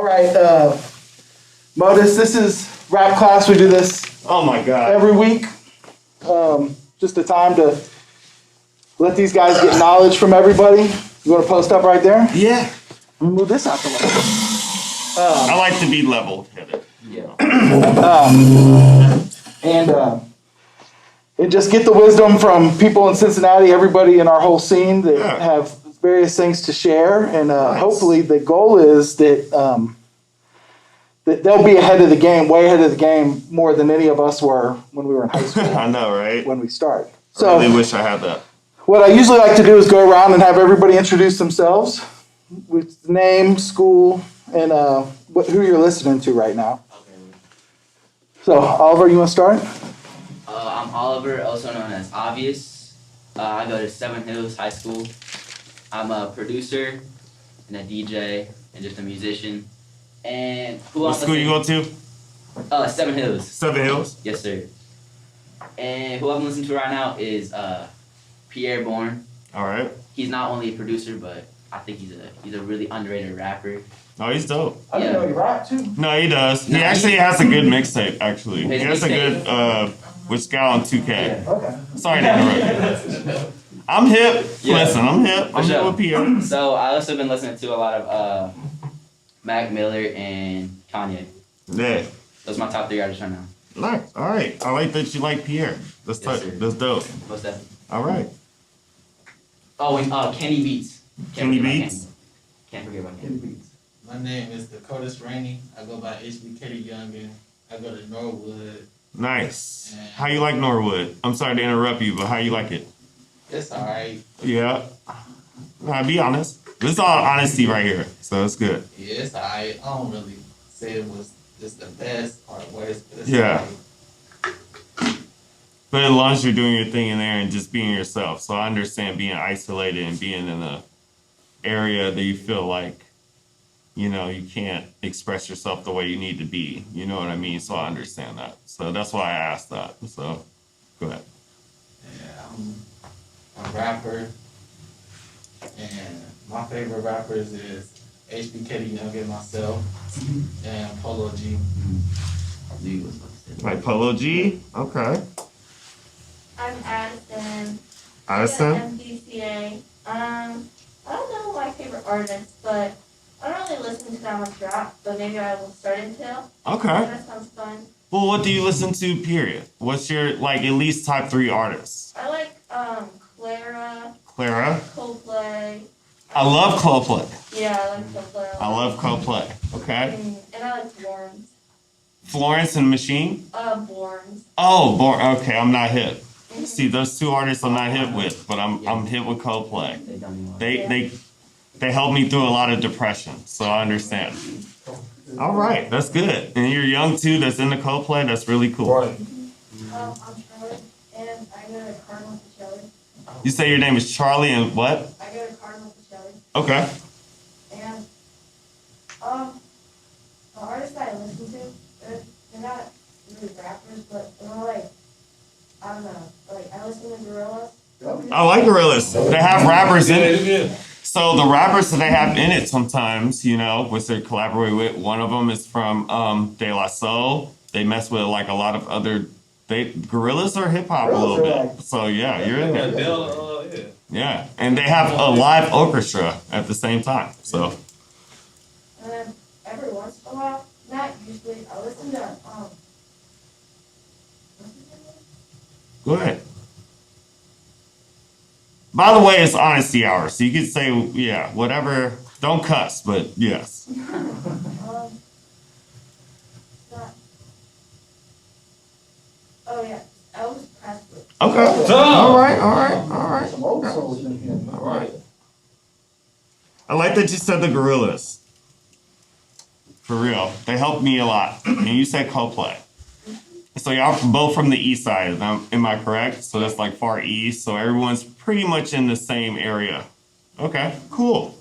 right, Modus, this is Rap Class. We do this Oh my God. every week. Just a time to let these guys get knowledge from everybody. You want to post up right there? Yeah. Let me move this out the way. I like to be level-headed. And just get the wisdom from people in Cincinnati, everybody in our whole scene that have various things to share. And hopefully the goal is that that they'll be ahead of the game, way ahead of the game, more than any of us were when we were in high school. I know, right? When we started. So I really wish I had that. What I usually like to do is go around and have everybody introduce themselves with name, school, and who you're listening to right now. Okay. So, Oliver, you want to start? I'm Oliver, also known as Obvious. I go to Seven Hills High School. I'm a producer and a DJ and just a musician. And What school you go to? Seven Hills. Seven Hills? Yes, sir. And who I'm listening to right now is Pierre Bourne. All right. He's not only a producer, but I think he's a really underrated rapper. Oh, he's dope. I didn't know you rap too. No, he does. He actually has a good mixtape, actually. His He has a mixtape. good, which guy on 2K. Yeah. Okay. Sorry to interrupt you. I'm hip. Yeah. Listen, I'm hip. I'm sure. hip with Pierre. So I also been listening to a lot of Mac Miller and Kanye. Yeah. Those are my top 3 artists right now. Nice. All right. I like that you like Pierre. That's Yes, tight. sir. That's dope. What's that? All right. Oh, and Kenny Beats. Kenny forget about Beats? Can't forget about Kenny Beats. My name is Dakota Rainey. I go by HBK Youngin. I go to Norwood. Nice. How you like Norwood? I'm sorry to interrupt you, but how you like it? It's alright. Yeah. Be honest. This is all honesty right here, so it's good. Yeah, it's alright. I don't really say it was just the best or worst, but it's Yeah. alright. But as long as you're doing your thing in there and just being yourself. So I understand being isolated and being in a area that you feel like, you know, you can't express yourself the way you need to be. You know what I mean? So I understand that. So that's why I asked that. So go ahead. Yeah, I'm a rapper. And my favorite rappers is HBK Youngin, myself, and Polo G. Like Polo G? Okay. I'm Addison. Addison? MDCA. I don't know my favorite artist, but I don't really listen to that much rap, but maybe I will start to. Okay. That sounds fun. Well, what do you listen to, period? What's your, like, at least top 3 artists? I like Clara, Clara? Coldplay. I love Coldplay. Yeah, I like Coldplay. I love Coldplay. Okay. And I like Borns. Florence and Machine? Borns. Oh, okay, I'm not hip. See, those 2 artists I'm not hip with, but I'm hip with Coldplay. They helped me through a lot of depression, so I understand. All right, that's good. And you're young too. That's into Coldplay. That's really cool. I'm Charlie, and I go to Cardinal Pacelli. You say your name is Charlie and what? I go to Cardinal Pacelli. Okay. And the artists that I listen to, they're not really rappers, but they're more like, I don't know, like I listen to Gorillaz. I like Gorillas. They have rappers in it. So the rappers that they have in it sometimes, you know, which they collaborate with, one of them is from De La Soul. They mess with like a lot of other, Gorillas are hip hop a little bit. So yeah, you're in there. Yeah, and they have a live orchestra at the same time. So. And then every once in a while, not usually, I listen to what's his name? Go ahead. By the way, it's honesty hour, so you can say, yeah, whatever. Don't cuss, but yes. Oh yeah, Elvis Presley. Okay. All right. Some old souls in here. All right. I like that you said the Gorillas. For real. They helped me a lot. And you said Coldplay. So y'all both from the east side, am I correct? So that's like far east. So everyone's pretty much in the same area. Okay, cool.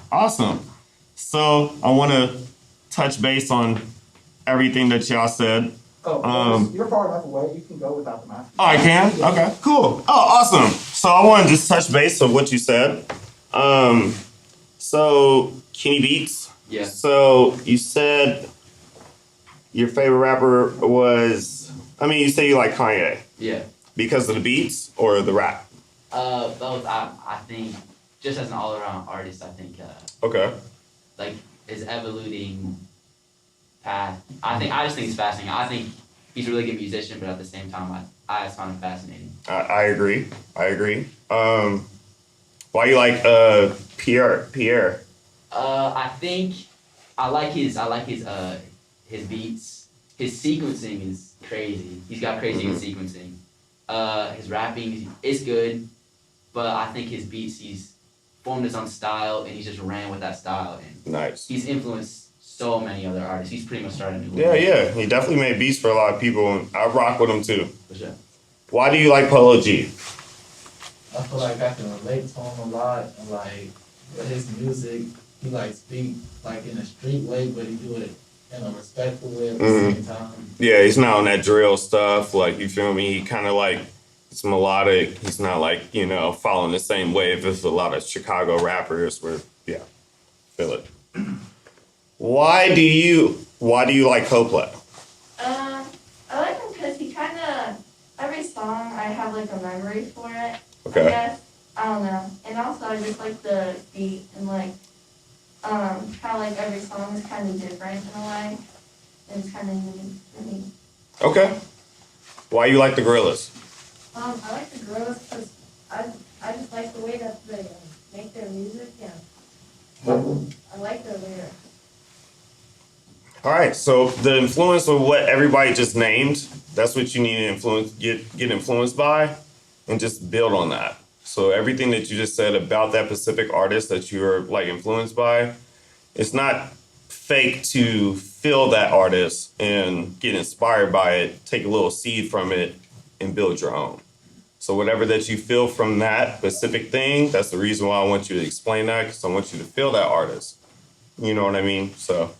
Awesome. So I want to touch base on everything that y'all said. You're far enough away. You can go without the mask. Oh, I can? Okay, cool. Oh, awesome. So I want to just touch base on what you said. So Kenny Beats, Yeah. So you said your favorite rapper was, I mean, you say you like Kanye Yeah. because of the beats or the rap? Both. I think just as an all around artist, I think Okay. like his evoluting path. I just think it's fascinating. I think he's a really good musician, but at the same time, I just find him fascinating. I agree. I agree. Why you like Pierre? I think I like his beats. His sequencing is crazy. He's got crazy good sequencing. His rapping is good, but I think his beats, he's formed his own style and he just ran with that style, and Nice. he's influenced so many other artists. He's pretty much started a new Yeah, movement. yeah. He definitely made beats for a lot of people, and I rock with him too. For sure. Why do you like Polo G? I feel like I can relate to him a lot, and like with his music, he like speak like in a street way, but he do it in a respectful way at the same time. Yeah, he's not on that drill stuff. Like, you feel me? He kind of like, it's melodic. He's not like, you know, following the same wave as a lot of Chicago rappers where, yeah, feel it. Why do you like Coldplay? I like him because he kind of, every song I have like a memory for it. Okay. I guess. I don't know. And also I just like the beat and like, how like every song is kind of different in a way. And it's kind of unique for me. Okay. Why you like the Gorillas? I like the girls because I just like the way that they make their music, and I like their lyrics. All right, so the influence of what everybody just named, that's what you need to get influenced by, and just build on that. So everything that you just said about that specific artist that you're like influenced by, it's not fake to feel that artist and get inspired by it, take a little seed from it and build your own. So whatever that you feel from that specific thing, that's the reason why I want you to explain that, because I want you to feel that artist. You know what I mean? So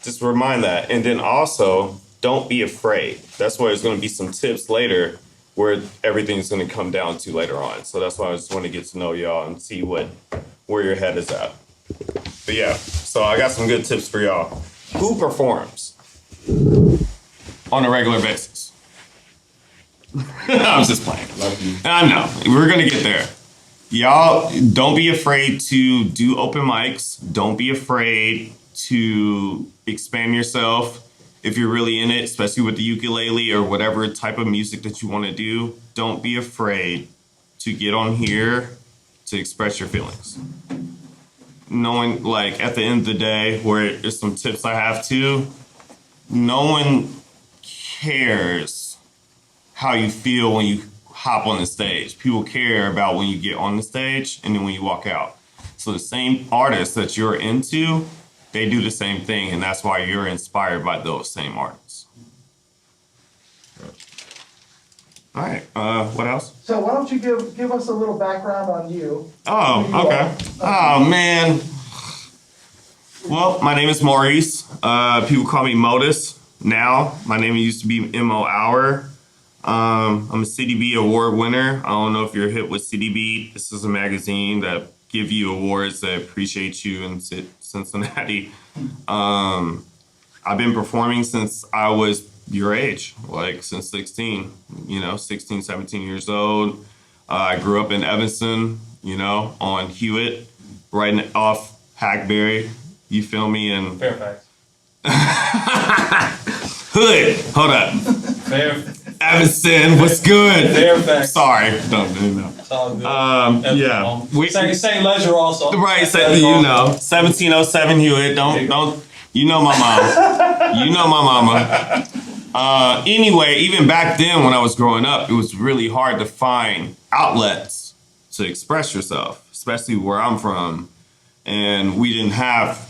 just remind that. And then also, don't be afraid. That's why there's going to be some tips later where everything's going to come down to later on. So that's why I just want to get to know y'all and see where your head is at. But yeah, so I got some good tips for y'all. Who performs on a regular basis? I'm just playing. I know. We're going to get there. Y'all, don't be afraid to do open mics. Don't be afraid to expand yourself if you're really in it, especially with the ukulele or whatever type of music that you want to do. Don't be afraid to get on here to express your feelings. Knowing, like, at the end of the day, where there's some tips I have too, no one cares how you feel when you hop on the stage. People care about when you get on the stage and then when you walk out. So the same artists that you're into, they do the same thing, and that's why you're inspired by those same artists. All right, what else? So why don't you give us a little background on you? Oh, okay. Oh, man. Well, my name is Maurice. People call me Modus now. My name used to be M.O. Hour. I'm a CDB award winner. I don't know if you're hit with CDB. This is a magazine that give you awards that appreciate you in Cincinnati. I've been performing since I was your age, like since 16, 16, 17 years old. I grew up in Evanston, on Hewitt, right off Hackberry. You feel me? And Fairfax. Hood. Hold up. Fairfax. Evanston, what's good? Fairfax. Sorry. Don't do that. It's all good. Yeah. Same leisure also. Right, 1707 Hewitt. Don't, my mama. Anyway, even back then when I was growing up, it was really hard to find outlets to express yourself, especially where I'm from. And we didn't have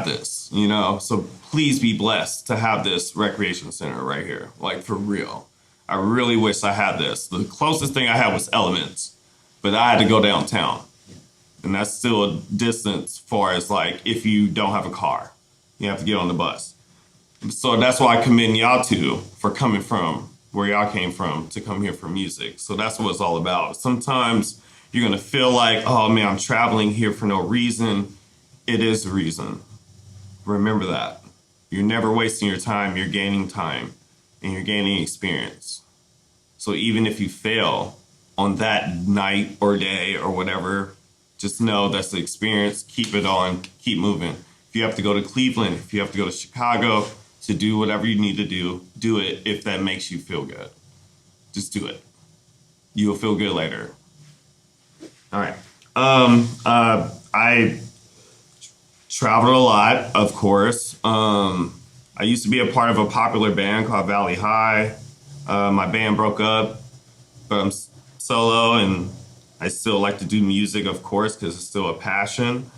this, so please be blessed to have this recreation center right here, like for real. I really wish I had this. The closest thing I had was Elements, but I had to go downtown. And that's still a distance far as like if you don't have a car, you have to get on the bus. So that's why I commend y'all for coming from where y'all came from to come here for music. So that's what it's all about. Sometimes you're gonna feel like, oh man, I'm traveling here for no reason. It is a reason. Remember that. You're never wasting your time. You're gaining time and you're gaining experience. So even if you fail on that night or day or whatever, just know that's the experience. Keep it on. Keep moving. If you have to go to Cleveland, if you have to go to Chicago to do whatever you need to do it if that makes you feel good. Just do it. You'll feel good later. All right. I traveled a lot, of course. I used to be a part of a popular band called Valley High. My band broke up, but I'm solo, and I still like to do music, of course, because it's still a passion.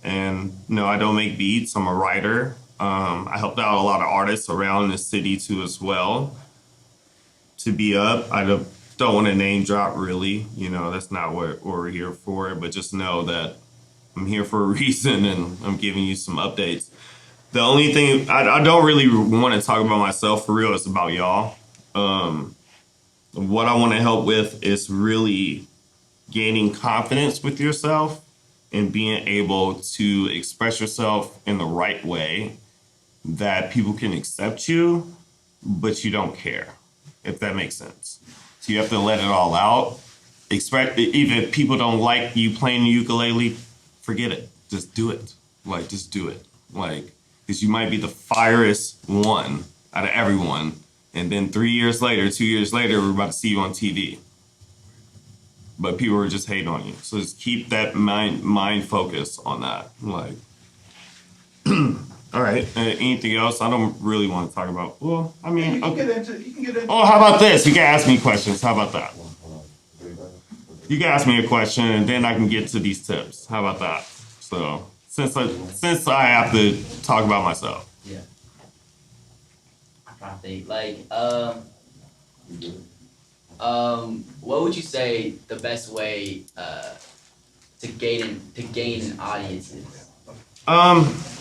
And no, I don't make beats. I'm a writer. I helped out a lot of artists around the city too, as well. To be up, I don't want to name drop, really. That's not what we're here for. But just know that I'm here for a reason, and I'm giving you some updates. The only thing I don't really want to talk about myself for real. It's about y'all. What I want to help with is really gaining confidence with yourself and being able to express yourself in the right way that people can accept you, but you don't care, if that makes sense. So you have to let it all out. Even if people don't like you playing the ukulele, forget it. Just do it. Just do it. Because you might be the fieriest one out of everyone. And then 2 years later, we're about to see you on TV. But people are just hating on you. So just keep that mind focus on that. All right. Anything else? I don't really want to talk about. Well, I mean, You can okay. get into. Oh, how about this? You can ask me questions. How about that? You can ask me a question, and then I can get to these tips. How about that? So since I have to talk about myself. Yeah. I think what would you say the best way to gain an audience is?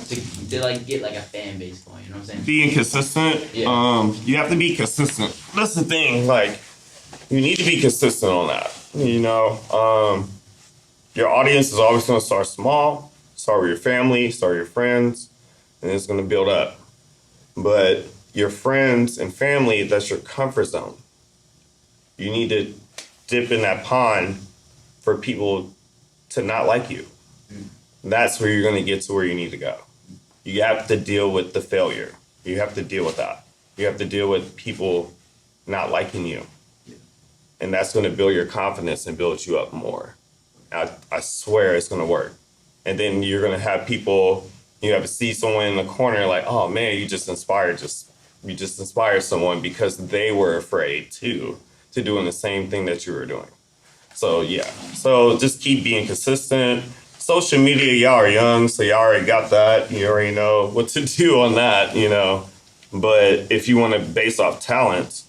To get a fan base going, you know what I'm saying? Being consistent. Yeah. You have to be consistent. That's the thing. You need to be consistent on that. Your audience is always going to start small. Start with your family. Start with your friends, and it's going to build up. But your friends and family, that's your comfort zone. You need to dip in that pond for people to not like you. That's where you're going to get to where you need to go. You have to deal with the failure. You have to deal with that. You have to deal with people not liking you. And that's going to build your confidence and build you up more. I swear it's going to work. And then you're going to have people, you have to see someone in the corner like, oh man, you just inspired someone because they were afraid too to doing the same thing that you were doing. So yeah, so just keep being consistent. Social media, y'all are young, so y'all already got that. You already know what to do on that, But if you want to base off talent,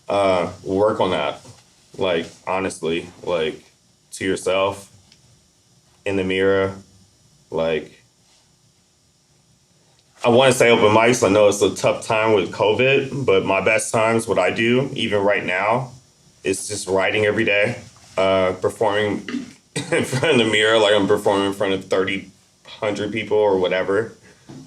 work on that. Honestly, to yourself, in the mirror, I want to say open mics. I know it's a tough time with COVID, but my best times, what I do, even right now, is just writing every day, performing in front of the mirror, I'm performing in front of 30, 100 people or whatever.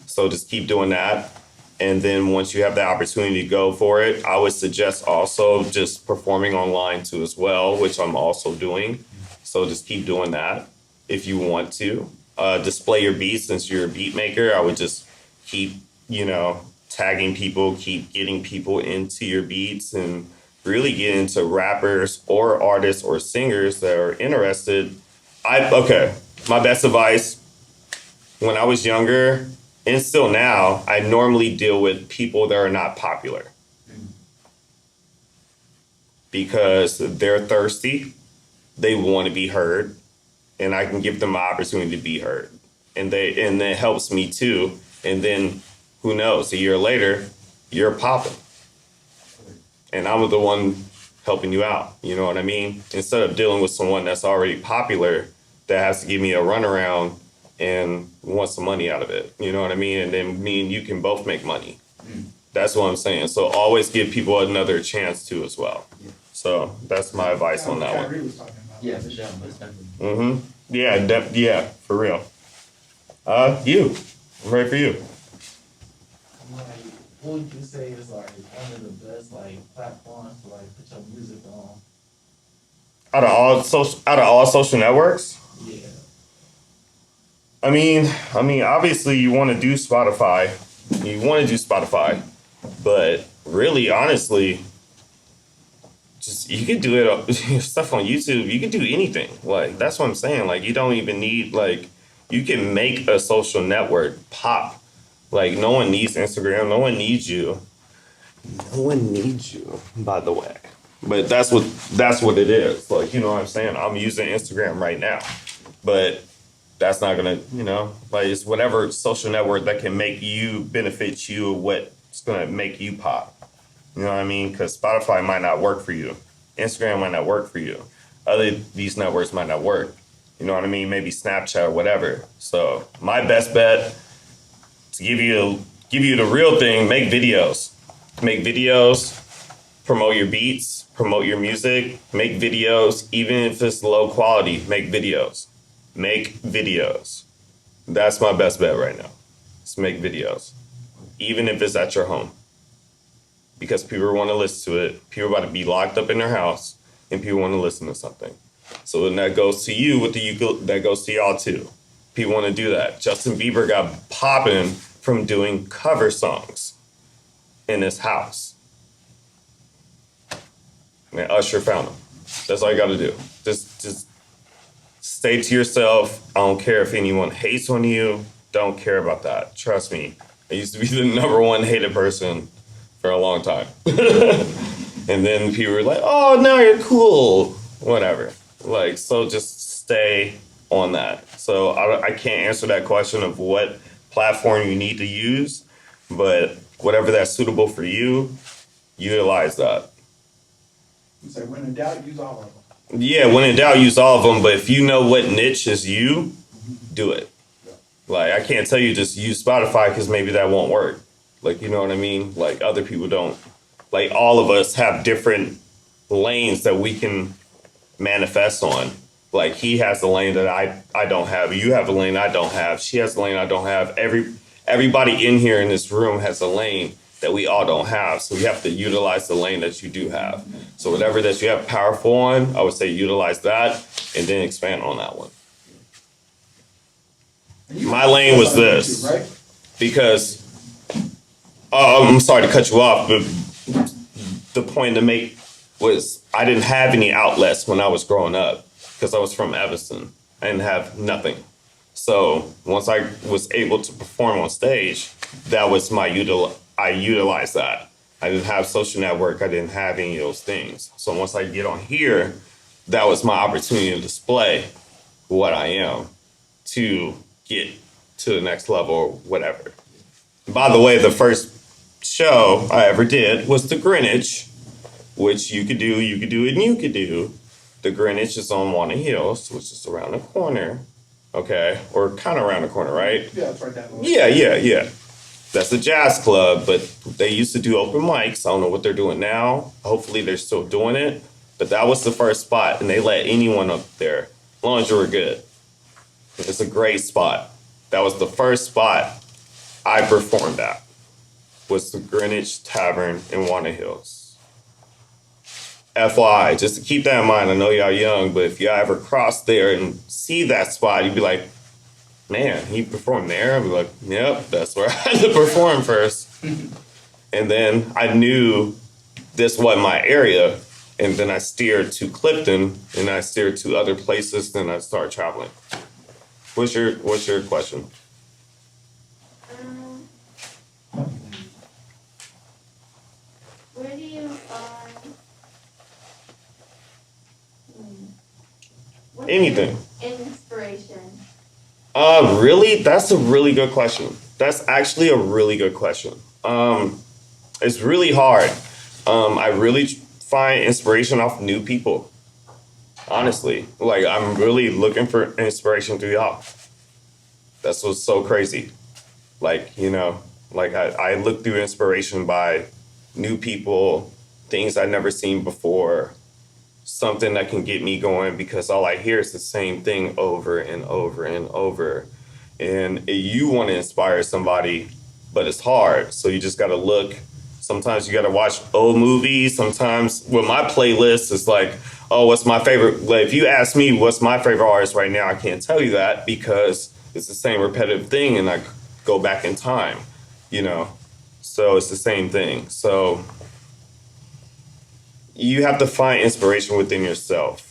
So just keep doing that. And then once you have the opportunity to go for it, I would suggest also just performing online too as well, which I'm also doing. So just keep doing that if you want to. Display your beats since you're a beat maker. I would just keep, tagging people, keep getting people into your beats and really get into rappers or artists or singers that are interested. My best advice, when I was younger and still now, I normally deal with people that are not popular because they're thirsty, they want to be heard, and I can give them an opportunity to be heard. And it helps me too. And then who knows, a year later, you're popping. And I'm the one helping you out. You know what I mean? Instead of dealing with someone that's already popular that has to give me a runaround and want some money out of it. You know what I mean? And then me and you can both make money. That's what I'm saying. So always give people another chance too as well. So that's my advice on that one. Yeah, for sure. Mm-hmm. Yeah, yeah, for real. You. I'm ready for you. Like, what would you say is like one of the best like platforms to like put your music on? Out of all social networks, Yeah. I mean, obviously you want to do Spotify. But really, honestly, just you could do it stuff on YouTube. You could do anything. Like that's what I'm saying. Like you don't even need like you can make a social network pop. Like no one needs Instagram. No one needs you. No one needs you, by the way. But that's what it is. Like you know what I'm saying. I'm using Instagram right now, but that's not gonna like it's whatever social network that can make you benefit you. What's gonna make you pop. You know what I mean? Because Spotify might not work for you. Instagram might not work for you. These networks might not work. You know what I mean? Maybe Snapchat or whatever. So my best bet to give you the real thing, make videos. Make videos, promote your beats, promote your music, make videos, even if it's low quality, make videos. Make videos. That's my best bet right now. Just make videos. Even if it's at your home. Because people want to listen to it. People about to be locked up in their house, and people want to listen to something. So then that goes to you that goes to y'all too. People want to do that. Justin Bieber got popping from doing cover songs in his house. And Usher found him. That's all you got to do. Just stay to yourself. I don't care if anyone hates on you. Don't care about that. Trust me. I used to be the number one hated person for a long time. And then people were like, oh, now you're cool. Whatever. Like, so just stay on that. So I can't answer that question of what platform you need to use, but whatever that's suitable for you, utilize that. You say when in doubt, use all of them. Yeah, when in doubt, use all of them. But if you know what niche is you, do it. Like, I can't tell you just use Spotify because maybe that won't work. Like, you know what I mean? Like, other people don't. Like, all of us have different lanes that we can manifest on. Like, he has the lane that I don't have. You have a lane I don't have. She has a lane I don't have. Everybody in here in this room has a lane that we all don't have. So we have to utilize the lane that you do have. So whatever that you have powerful on, I would say utilize that and then expand on that one. My lane was this. YouTube, right? Because, I'm sorry to cut you off, but the point to make was I didn't have any outlets when I was growing up because I was from Evanston. I didn't have nothing. So once I was able to perform on stage, that was I utilized that. I didn't have social network. I didn't have any of those things. So once I get on here, that was my opportunity to display what I am to get to the next level or whatever. By the way, the first show I ever did was the Greenwich, which you could do, and you could do. The Greenwich is on Walnut Hills, which is around the corner. Okay, or kind of around the corner, right? Yeah, it's right down the way. Yeah. That's a jazz club, but they used to do open mics. I don't know what they're doing now. Hopefully they're still doing it. But that was the first spot, and they let anyone up there, as long as you were good. It's a great spot. That was the first spot I performed at, was the Greenwich Tavern in Walnut Hills. FYI, just to keep that in mind, I know y'all young, but if y'all ever cross there and see that spot, you'd be like, man, he performed there? I'd be like, yep, that's where I had to perform first. And then I knew this wasn't my area, and then I steered to Clifton, and I steered to other places, then I started traveling. What's your question? Where do you find what's Anything. your inspiration? Really? That's a really good question. That's actually a really good question. It's really hard. I really find inspiration off new people. Honestly, like I'm really looking for inspiration through y'all. That's what's so crazy. Like, like I look through inspiration by new people, things I've never seen before, something that can get me going because all I hear is the same thing over and over and over. and you want to inspire somebody, but it's hard. So you just got to look. Sometimes you got to watch old movies. Sometimes with my playlist, it's like, oh, what's my favorite? Like, if you ask me what's my favorite artist right now, I can't tell you that because it's the same repetitive thing, and I go back in time, you know. So it's the same thing. So you have to find inspiration within yourself.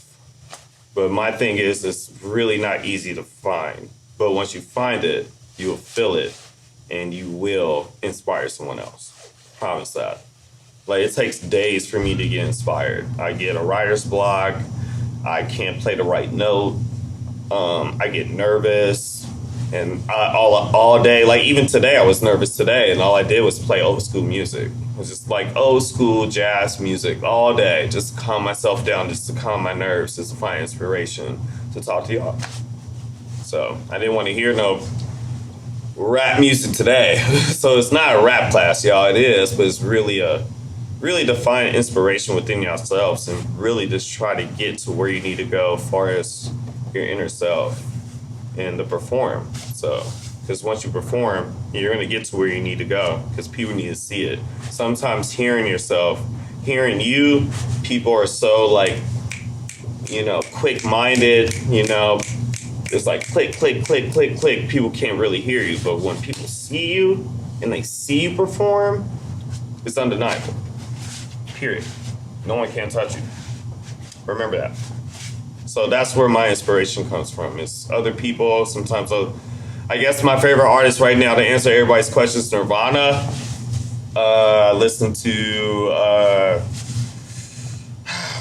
But my thing is, it's really not easy to find. But once you find it, you will feel it, and you will inspire someone else. Promise that. Like, it takes days for me to get inspired. I get a writer's block. I can't play the right note. I get nervous, and all day, like even today, I was nervous today, and all I did was play old school music. It was just like old school jazz music all day, just to calm myself down, just to calm my nerves, just to find inspiration to talk to y'all. So I didn't want to hear no rap music today. So it's not a rap class, y'all. It is, but it's really to find inspiration within yourselves and really just try to get to where you need to go as far as your inner self and to perform. So, because once you perform, you're going to get to where you need to go because people need to see it. Sometimes hearing yourself, hearing you, people are so like, you know, quick-minded, you know, it's like click, click, click, click, click. People can't really hear you, but when people see you and they see you perform, it's undeniable. Period. No one can touch you. Remember that. So that's where my inspiration comes from. It's other people. Sometimes, I guess my favorite artist right now to answer everybody's questions, Nirvana. I listen to,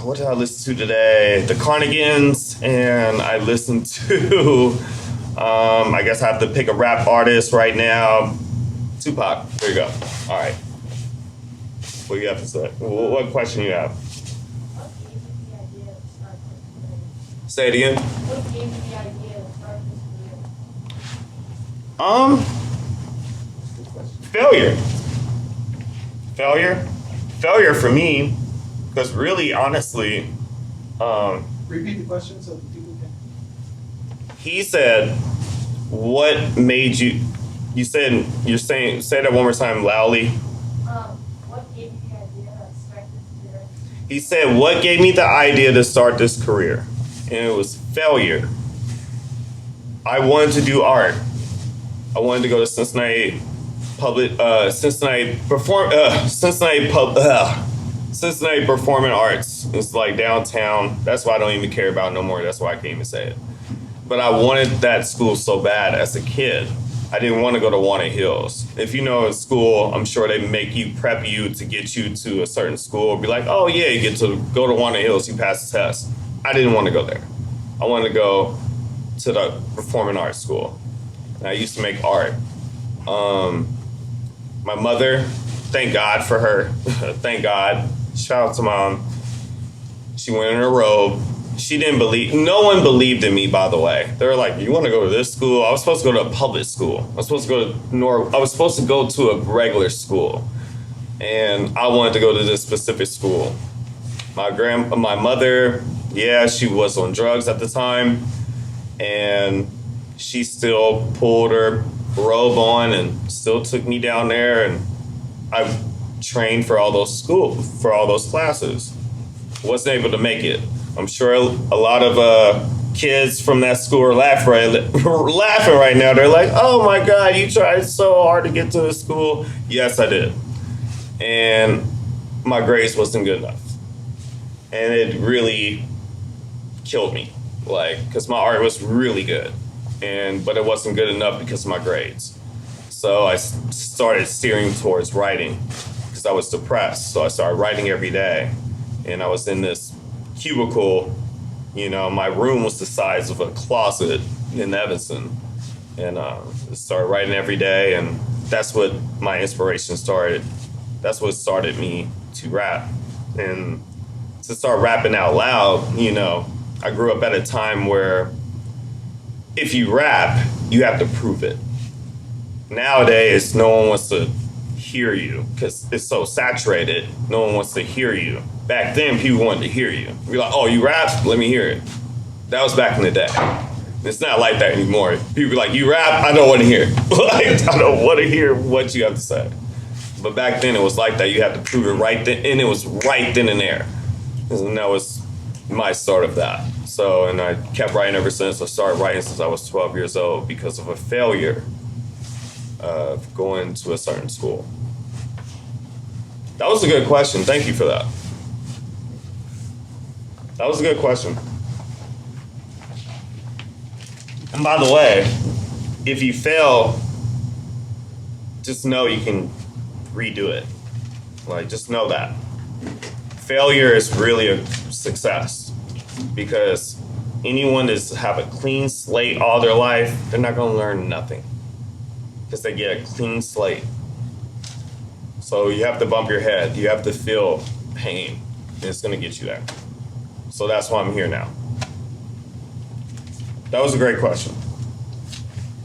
what did I listen to today? The Carnigans, and I listen to, I guess I have to pick a rap artist right now. Tupac. There you go. All right. What do you have to say? What question you have? What gave you the idea to start this career? Say it again. What gave you the idea to start this career? Failure for me, because really, honestly, Repeat the question so people can. he said, what made you, say that one more time loudly. What gave you the idea to start this career? He said, what gave me the idea to start this career? And it was failure. I wanted to do art. I wanted to go to Cincinnati Performing Arts. It's like downtown. That's why I don't even care about it no more. That's why I can't even say it. But I wanted that school so bad as a kid. I didn't want to go to Walnut Hills. If you know in school, I'm sure they make you prep you to get you to a certain school. Be like, oh yeah, you get to go to Walnut Hills, you pass the test. I didn't want to go there. I wanted to go to the performing arts school. And I used to make art. My mother, thank God for her. Thank God. Shout out to Mom. She went in her robe. She didn't believe, no one believed in me, by the way. They were like, you want to go to this school? I was supposed to go to a public school. I was supposed to go to a regular school. And I wanted to go to this specific school. My mother, yeah, she was on drugs at the time. And she still pulled her robe on and still took me down there. And I trained for all those classes. Wasn't able to make it. I'm sure a lot of kids from that school are laughing right now. They're like, oh my God, you tried so hard to get to this school. Yes, I did. And my grades wasn't good enough. And it really killed me. Like, because my art was really good. But it wasn't good enough because of my grades. So I started steering towards writing because I was depressed. So I started writing every day. And I was in this cubicle, you know, my room was the size of a closet in Evanston. And I started writing every day, and that's what my inspiration started. That's what started me to rap. And to start rapping out loud, you know, I grew up at a time where if you rap, you have to prove it. Nowadays, no one wants to hear you because it's so saturated. No one wants to hear you. Back then, people wanted to hear you. Be like, oh, you rap? Let me hear it. That was back in the day. It's not like that anymore. People be like, you rap? I don't want to hear. Like, I don't want to hear what you have to say. But back then it was like that. You had to prove it right then, and it was right then and there. And that was my start of that. So, and I kept writing ever since. I started writing since I was 12 years old because of a failure of going to a certain school. That was a good question. Thank you for that. That was a good question. And by the way, if you fail, just know you can redo it. Like, just know that. Failure is really a success because anyone that's have a clean slate all their life, they're not going to learn nothing because they get a clean slate. So you have to bump your head. You have to feel pain. And it's going to get you there. So that's why I'm here now. That was a great question.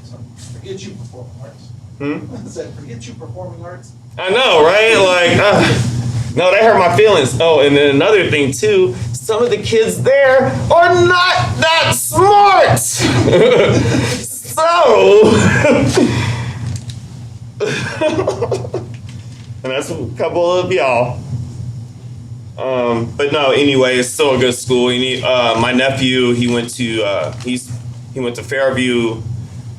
So, forget you performing arts. Hmm? I said, forget you performing arts. I know, right? Like, no, that hurt my feelings. Oh, and then another thing too, some of the kids there are not that smart. So, and that's a couple of y'all. But no, anyway, it's still a good school. My nephew, he went to Fairview.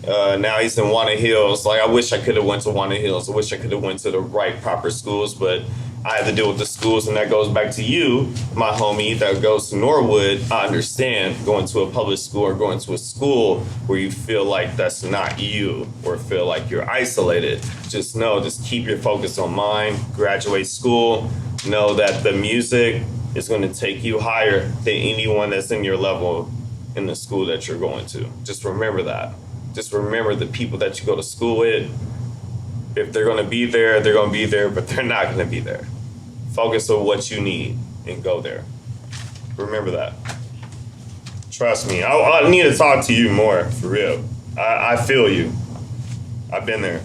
Now he's in Walnut Hills. Like, I wish I could have went to Walnut Hills. I wish I could have went to the right proper schools, but I had to deal with the schools, and that goes back to you, my homie, that goes to Norwood. I understand going to a public school or going to a school where you feel like that's not you or feel like you're isolated. Just know, just keep your focus on mine, graduate school, know that the music is going to take you higher than anyone that's in your level in the school that you're going to. Just remember that. Just remember the people that you go to school with. If they're going to be there, they're going to be there, but they're not going to be there. Focus on what you need and go there. Remember that. Trust me. I need to talk to you more, for real. I feel you. I've been there.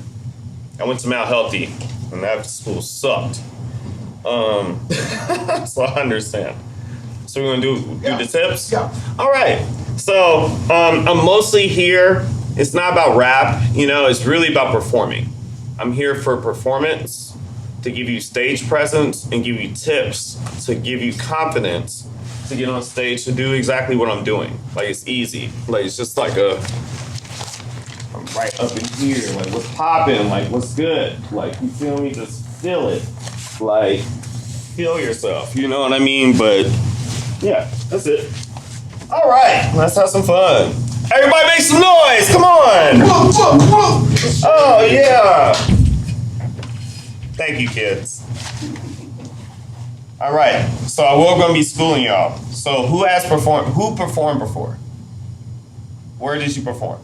I went to Mount Healthy, and that school sucked. So I understand. So we're going to do the tips? Yeah. All right. So I'm mostly here. It's not about rap, it's really about performing. I'm here for performance, to give you stage presence and give you tips, to give you confidence to get on stage to do exactly what I'm doing. Like, it's easy. Like, it's just like I'm right up in here. Like, what's popping? Like, what's good? Like, you feel me? Just feel it. Like, feel yourself. You know what I mean? But yeah, that's it. All right, let's have some fun. Everybody make some noise, come on! Oh, yeah! Thank you, kids. All right, so we're gonna be schooling y'all. So who performed before? Where did you perform?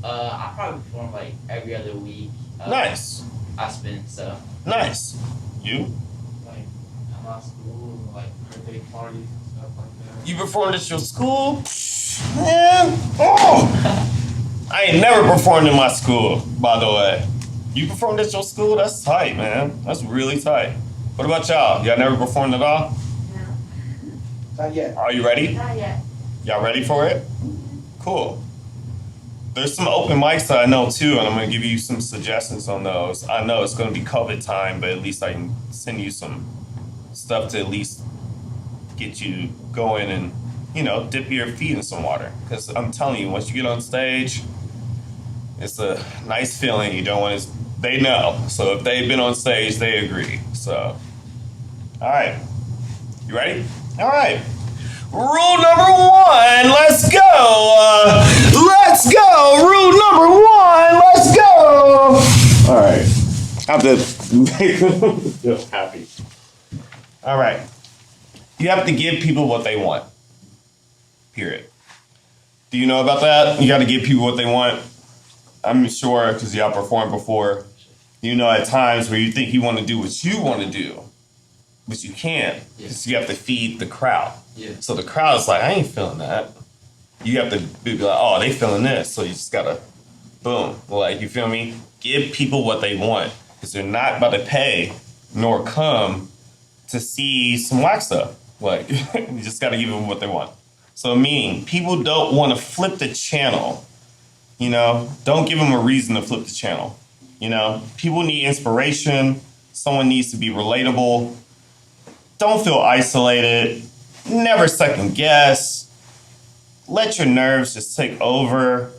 I probably perform like every other week. Nice. I spin, so. Nice. You? Like, at my school, like, birthday parties and stuff like that. You performed at your school? Man, oh! I ain't never performed in my school, by the way. You performed at your school? That's tight, man. That's really tight. What about y'all? Y'all never performed at all? No, Not yet. Are you ready? not yet. Y'all ready for it? Cool. There's some open mics that I know too, and I'm gonna give you some suggestions on those. I know it's gonna be COVID time, but at least I can send you some stuff to at least get you going and, dip your feet in some water. Because I'm telling you, once you get on stage, it's a nice feeling. You don't want to, they know. So if they've been on stage, they agree. So, all right. You ready? All right. Rule number one, let's go. Let's go. Rule number one, let's go. All right. I have to make them feel happy. All right. You have to give people what they want. Period. Do you know about that? You got to give people what they want. I'm sure because y'all performed before. At times where you think you want to do what you want to do, but you can't because you have to feed the crowd. Yeah. So the crowd's like, I ain't feeling that. You have to be like, oh, they feeling this. So you just got to, boom. Like, you feel me? Give people what they want because they're not about to pay nor come to see some whack stuff. Like, you just got to give them what they want. So meaning people don't want to flip the channel. Don't give them a reason to flip the channel. People need inspiration. Someone needs to be relatable. Don't feel isolated. Never second guess. Let your nerves just take over.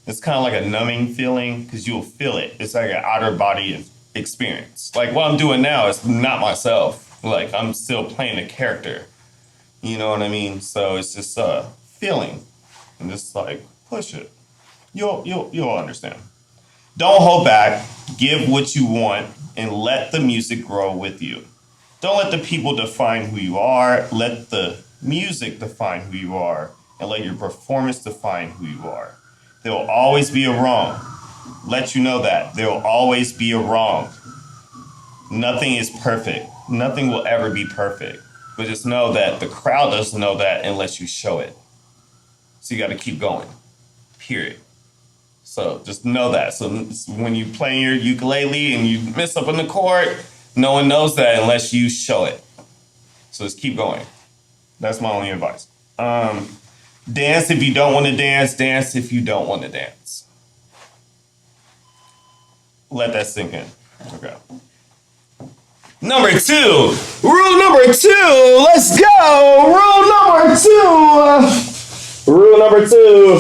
It's kind of like a numbing feeling because you'll feel it. It's like an outer body experience. Like what I'm doing now is not myself. Like I'm still playing a character. You know what I mean? So it's just a feeling. And just like push it. You'll understand. Don't hold back. Give what you want and let the music grow with you. Don't let the people define who you are. Let the music define who you are and let your performance define who you are. There will always be a wrong. Let you know that. There will always be a wrong. Nothing is perfect. Nothing will ever be perfect. But just know that the crowd doesn't know that unless you show it. So you got to keep going. Period. So just know that. So when you play your ukulele and you mess up on the chord, no one knows that unless you show it. So just keep going. That's my only advice. Dance if you don't want to dance. Dance if you don't want to dance. Let that sink in. Okay. Number 2. Rule number 2. Let's go. Rule number 2. Rule number 2.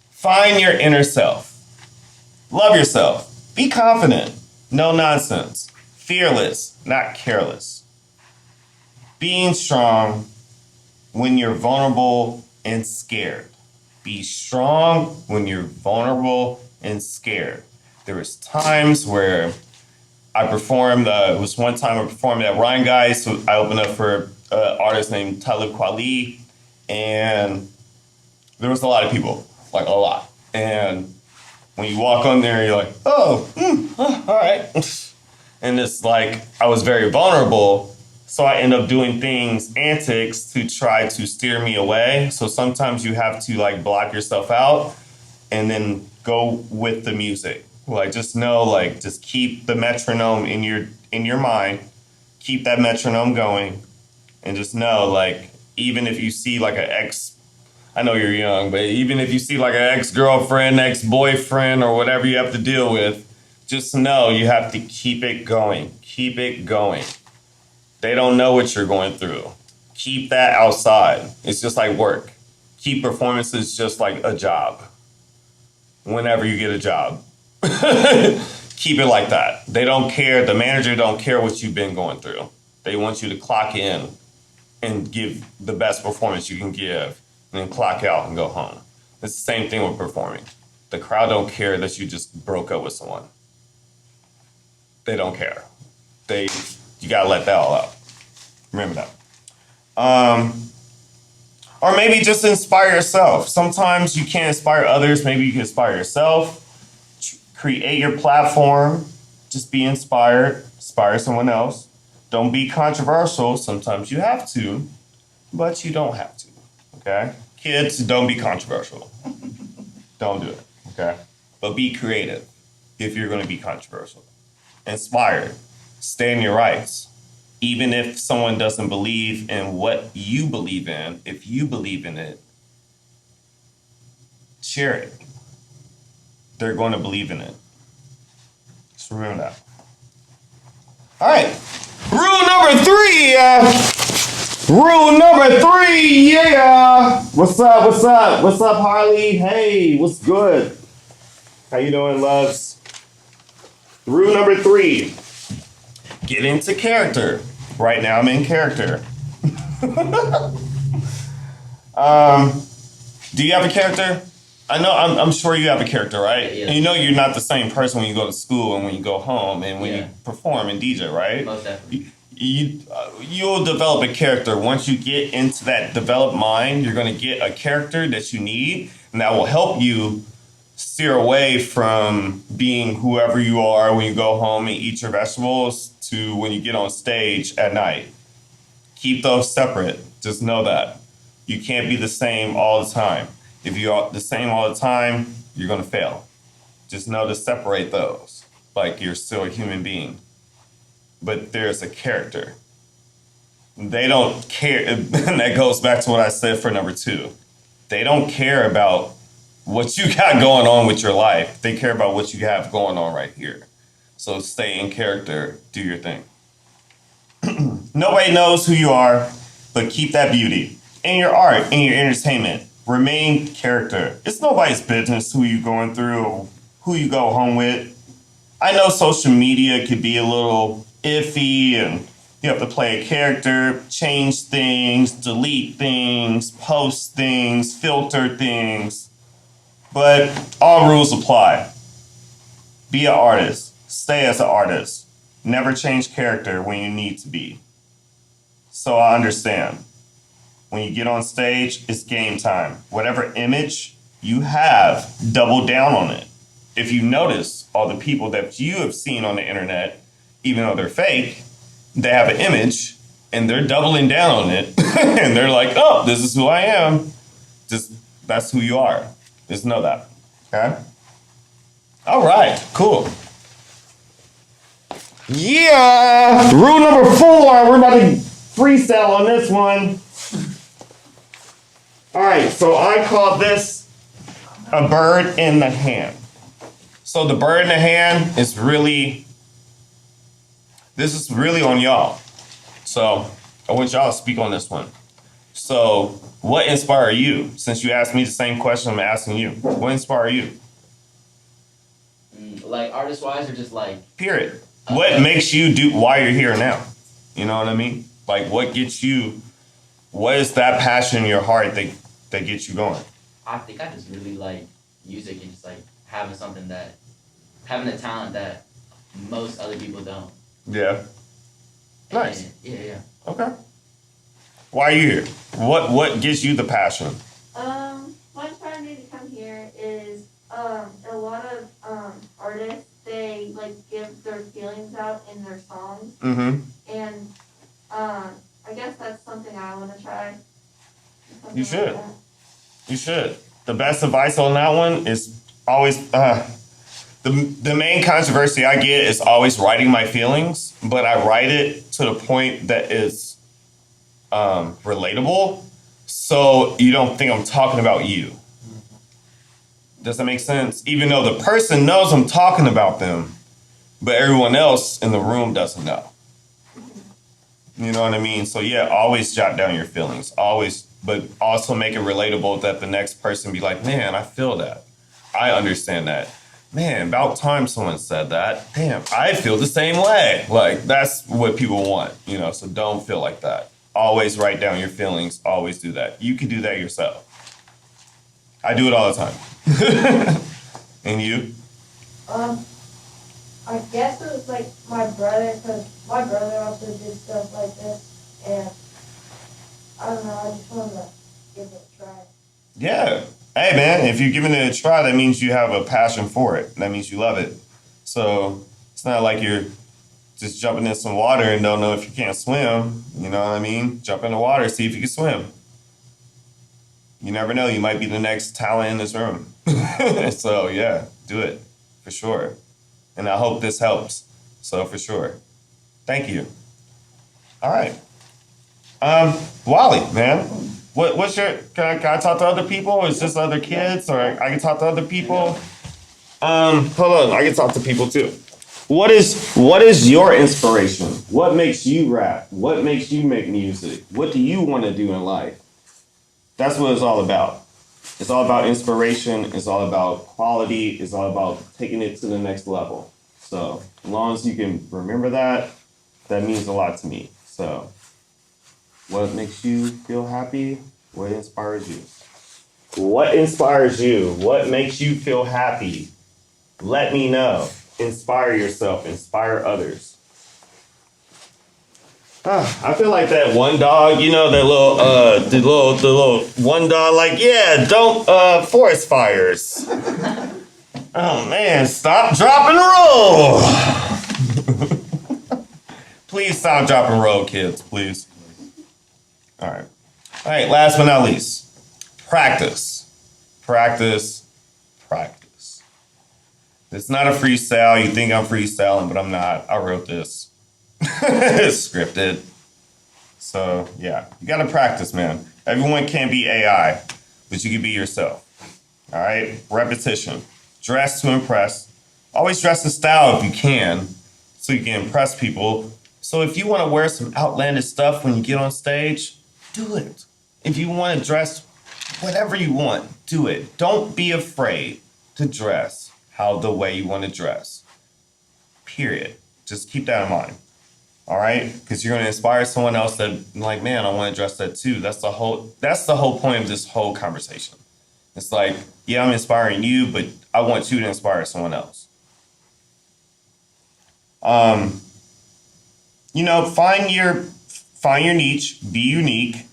Find your inner self. Love yourself. Be confident. No nonsense. Fearless, not careless. Being strong when you're vulnerable and scared. Be strong when you're vulnerable and scared. There was times where I performed, it was one time I performed at Ryan Guys, so I opened up for an artist named Untitled Chapter, and there was a lot of people, like a lot. And when you walk on there, you're like, all right. And it's like, I was very vulnerable. So I end up doing antics to try to steer me away. So sometimes you have to like block yourself out and then go with the music. Like just know, like just keep the metronome in your mind, keep that metronome going, and just know, like, even if you see like an I know you're young, but even if you see like an ex-girlfriend, ex-boyfriend, or whatever you have to deal with, just know you have to keep it going. Keep it going. They don't know what you're going through. Keep that outside. It's just like work. Keep performances just like a job. Whenever you get a job. Keep it like that. They don't care. The manager don't care what you've been going through. They want you to clock in and give the best performance you can give, and then clock out and go home. It's the same thing with performing. The crowd don't care that you just broke up with someone. They don't care. You gotta let that all out. Remember that. Or maybe just inspire yourself. Sometimes you can't inspire others. Maybe you can inspire yourself. Create your platform. Just be inspired. Inspire someone else. Don't be controversial. Sometimes you have to, but you don't have to. Okay? Kids, don't be controversial. Don't do it. Okay? But be creative if you're going to be controversial. Inspired. Stay in your rights. Even if someone doesn't believe in what you believe in, if you believe in it, share it. They're going to believe in it. Just remember that. All right. Rule number 3. Rule number 3. Yeah. What's up? What's up? What's up, Harley? Hey, what's good? How you doing, loves? Rule number 3. Get into character. Right now I'm in character. Do you have a character? I know, I'm sure you have a character, right? Yeah. And you know you're not the same person when you go to school and when you go home and when you perform and DJ, right? Most definitely. You'll develop a character. Once you get into that developed mind, you're going to get a character that you need, and that will help you steer away from being whoever you are when you go home and eat your vegetables to when you get on stage at night. Keep those separate. Just know that. You can't be the same all the time. If you're the same all the time, you're going to fail. Just know to separate those. like you're still a human being. But there's a character. They don't care. And that goes back to what I said for number 2. They don't care about what you got going on with your life. They care about what you have going on right here. So stay in character, do your thing. Nobody knows who you are, but keep that beauty. In your art, in your entertainment, remain character. It's nobody's business who you going through or who you go home with. I know social media could be a little iffy and you have to play a character, change things, delete things, post things, filter things. But all rules apply. Be an artist. Stay as an artist. Never change character when you need to be. So I understand. When you get on stage, it's game time. Whatever image you have, double down on it. If you notice, all the people that you have seen on the internet, even though they're fake, they have an image and they're doubling down on it. And they're like, oh, this is who I am. That's who you are. Just know that. Okay? All right, cool. Yeah! Rule number 4, we're about to freestyle on this one. All right, so I call this a bird in the hand. So the bird in the hand is this is really on y'all. So I want y'all to speak on this one. So what inspired you? Since you asked me the same question, I'm asking you. What inspired you? Like artist-wise or just like? Period. What makes you do why you're here now? You know what I mean? Like what gets you, what is that passion in your heart that gets you going? I think I just really like music and just like having a talent that most other people don't. Yeah. Nice. And, yeah. Okay. Why are you here? What gives you the passion? What inspired me to come here is a lot of artists, they like give their feelings out in their songs, Mm-hmm. and I guess that's something I want to try. You should. You should. The best advice on that one is always the main controversy I get is always writing my feelings, but I write it to the point that is relatable, so you don't think I'm talking about you. Does that make sense? Even though the person knows I'm talking about them, but everyone else in the room doesn't know. You know what I mean? So yeah, always jot down your feelings. Always, but also make it relatable that the next person be like, man, I feel that. I understand that. Man, about time someone said that. Damn, I feel the same way. Like, that's what people want, you know, so don't feel like that. Always write down your feelings. Always do that. You can do that yourself. I do it all the time. And you? I guess it was like my brother, because my brother also did stuff like this, and I don't know, I just wanted to give it a try. Yeah. Hey, man, if you're giving it a try, that means you have a passion for it. That means you love it. So it's not like you're just jumping in some water and don't know if you can't swim. You know what I mean? Jump in the water, see if you can swim. You never know. You might be the next talent in this room. So, yeah, do it for sure. And I hope this helps. So, for sure. Thank you. All right. Wally, man. What's your, can I talk to other people? Or is this other kids? Or I can talk to other people? Hold on, I can talk to people too. What is your inspiration? What makes you rap? What makes you make music? What do you want to do in life? That's what it's all about. It's all about inspiration. It's all about quality. It's all about taking it to the next level. So as long as you can remember that, that means a lot to me. So what makes you feel happy? What inspires you? What inspires you? What makes you feel happy? Let me know. Inspire yourself. Inspire others. I feel like that one dog, you know, that the little one dog, like, yeah, don't forest fires. Oh man, stop, drop, and roll. Please stop, drop, and roll, kids, please. All right, last but not least, practice. Practice. This It's not a freestyle. You think I'm freestyling, but I'm not. I wrote this. It's scripted. So, yeah, you got to practice, man. Everyone can't be AI, but you can be yourself. All right? Repetition. Dress to impress. Always dress in style if you can, so you can impress people. So if you want to wear some outlandish stuff when you get on stage, do it. If you want to dress whatever you want, do it. Don't be afraid to dress how the way you want to dress. Period. Just keep that in mind. All right? Because you're going to inspire someone else that, like, man, I want to dress that too. That's the whole point of this whole conversation. It's like, yeah, I'm inspiring you, but I want you to inspire someone else. You know, find your niche, be unique,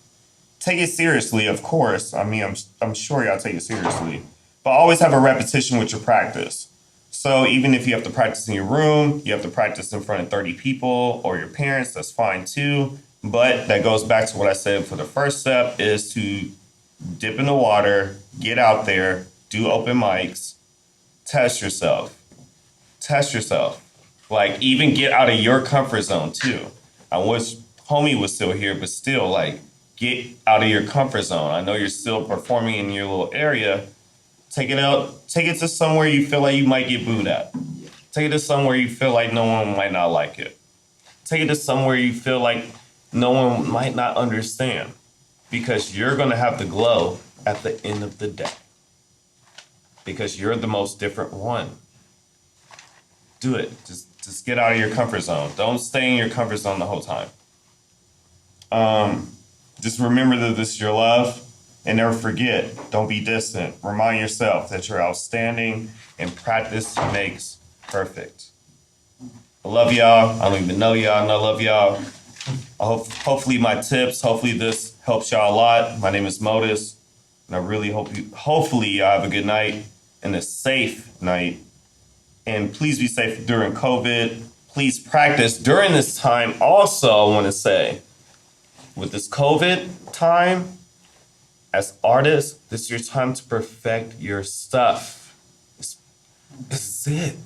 take it seriously, of course. I mean, I'm sure y'all take it seriously, but always have a repetition with your practice. So even if you have to practice in your room, you have to practice in front of 30 people or your parents, that's fine too. But that goes back to what I said for the first step is to dip in the water, get out there, do open mics, test yourself. Like, even get out of your comfort zone too. I wish homie was still here, but still, like, get out of your comfort zone. I know you're still performing in your little area. Take it out. Take it to somewhere you feel like you might get booed at. Take it to somewhere you feel like no one might not like it. Take it to somewhere you feel like no one might not understand. Because you're going to have the glow at the end of the day. Because you're the most different one. Do it. Just get out of your comfort zone. Don't stay in your comfort zone the whole time. Just remember that this is your love. And never forget, don't be distant. Remind yourself that you're outstanding and practice makes perfect. I love y'all. I don't even know y'all, and I love y'all. Hopefully my tips, hopefully this helps y'all a lot. My name is Modus, and I really hopefully y'all have a good night and a safe night. And please be safe during COVID. Please practice during this time. Also, I want to say, with this COVID time, as artists, this is your time to perfect your stuff. This is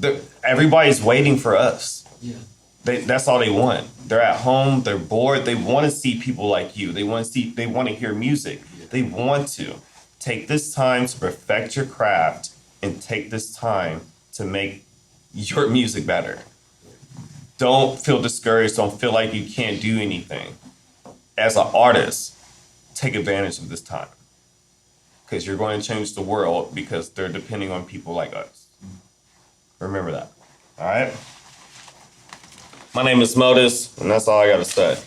it. Everybody's waiting for us. Yeah. That's all they want. They're at home. They're bored. They want to see people like you. They want to hear music. They want to take this time to perfect your craft and take this time to make your music better. Don't feel discouraged. Don't feel like you can't do anything. As an artist, take advantage of this time because you're going to change the world because they're depending on people like us. Remember that. All right? My name is Modus, and that's all I got to say.